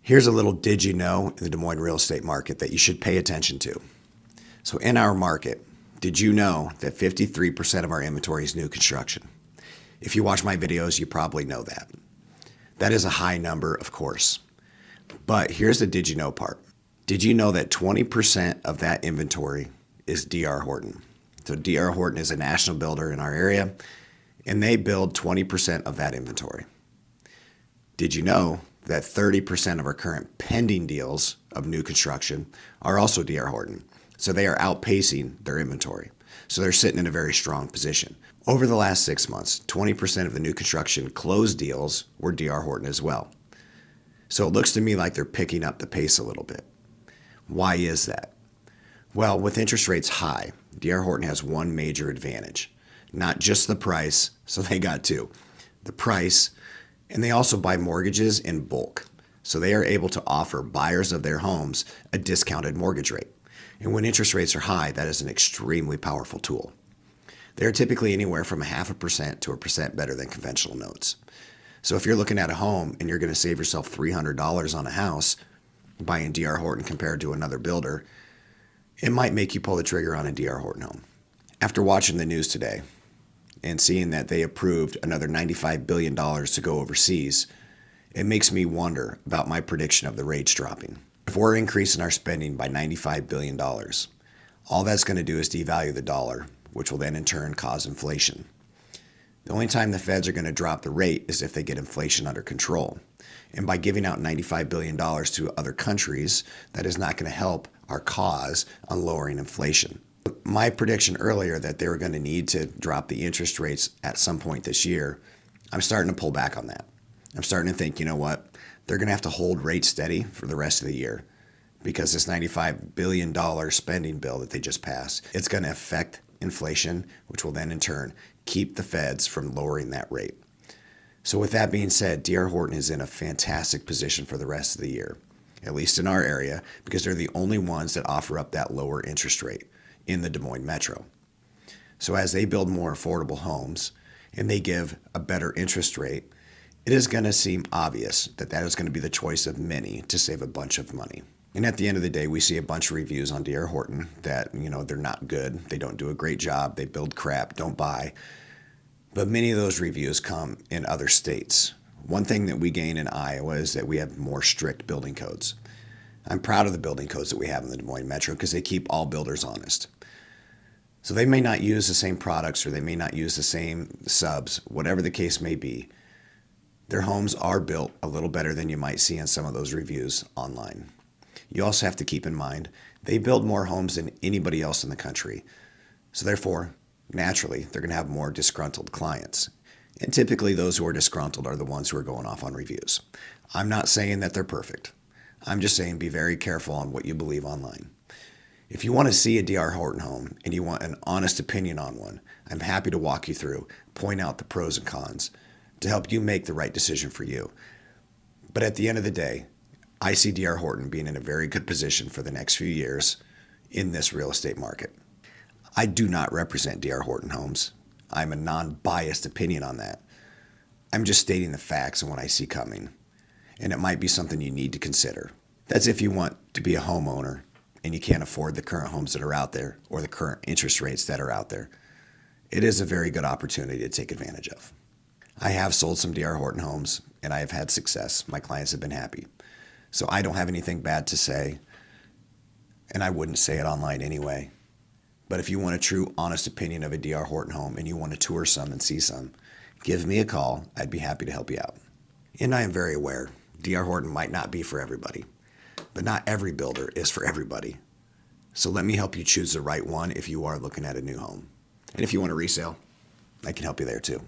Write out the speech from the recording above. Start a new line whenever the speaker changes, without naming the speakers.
Here's a little did you know in the Des Moines real estate market that you should pay attention to. So in our market, did you know that 53% of our inventory is new construction? If you watch my videos, you probably know that. That is a high number, of course. But here's the did you know part. Did you know that 20% of that inventory is DR Horton? So DR Horton is a national builder in our area, and they build 20% of that inventory. Did you know that 30% of our current pending deals of new construction are also DR Horton? So they are outpacing their inventory. So they're sitting in a very strong position. Over the last 6 months, 20% of the new construction closed deals were DR Horton as well. So it looks to me like they're picking up the pace a little bit. Why is that? Well, with interest rates high, DR Horton has one major advantage. Not just the price, so they got two. The price, and they also buy mortgages in bulk. So they are able to offer buyers of their homes a discounted mortgage rate. And when interest rates are high, that is an extremely powerful tool. They are typically anywhere from 0.5% to 1% better than conventional notes. So if you're looking at a home and you're going to save yourself $300 on a house buying DR Horton compared to another builder, it might make you pull the trigger on a DR Horton home. After watching the news today and seeing that they approved another $95 billion to go overseas, it makes me wonder about my prediction of the rates dropping. If we're increasing our spending by $95 billion, all that's going to do is devalue the dollar, which will then in turn cause inflation. The only time the feds are going to drop the rate is if they get inflation under control. And by giving out $95 billion to other countries, that is not going to help our cause on lowering inflation. My prediction earlier that they were going to need to drop the interest rates at some point this year, I'm starting to pull back on that. I'm starting to think, you know what? They're going to have to hold rates steady for the rest of the year because this $95 billion spending bill that they just passed, it's going to affect inflation, which will then in turn keep the feds from lowering that rate. So with that being said, DR Horton is in a fantastic position for the rest of the year, at least in our area, because they're the only ones that offer up that lower interest rate in the Des Moines metro. So as they build more affordable homes and they give a better interest rate, it is going to seem obvious that that is going to be the choice of many to save a bunch of money. And at the end of the day, we see a bunch of reviews on DR Horton that, they're not good. They don't do a great job. They build crap, don't buy. But many of those reviews come in other states. One thing that we gain in Iowa is that we have more strict building codes. I'm proud of the building codes that we have in the Des Moines metro because they keep all builders honest. So they may not use the same products or they may not use the same subs, whatever the case may be. Their homes are built a little better than you might see in some of those reviews online. You also have to keep in mind, they build more homes than anybody else in the country. So therefore, naturally, they're going to have more disgruntled clients. And typically those who are disgruntled are the ones who are going off on reviews. I'm not saying that they're perfect. I'm just saying be very careful on what you believe online. If you want to see a DR Horton home and you want an honest opinion on one, I'm happy to walk you through, point out the pros and cons to help you make the right decision for you. But at the end of the day, I see DR Horton being in a very good position for the next few years in this real estate market. I do not represent DR Horton Homes. I'm a non-biased opinion on that. I'm just stating the facts and what I see coming. And it might be something you need to consider. That's if you want to be a homeowner and you can't afford the current homes that are out there or the current interest rates that are out there. It is a very good opportunity to take advantage of. I have sold some DR Horton homes and I have had success. My clients have been happy. So I don't have anything bad to say, and I wouldn't say it online anyway. But if you want a true, honest opinion of a DR Horton home and you want to tour some and see some, give me a call. I'd be happy to help you out. And I am very aware, DR Horton might not be for everybody, but not every builder is for everybody. So let me help you choose the right one if you are looking at a new home. And if you want a resale, I can help you there too.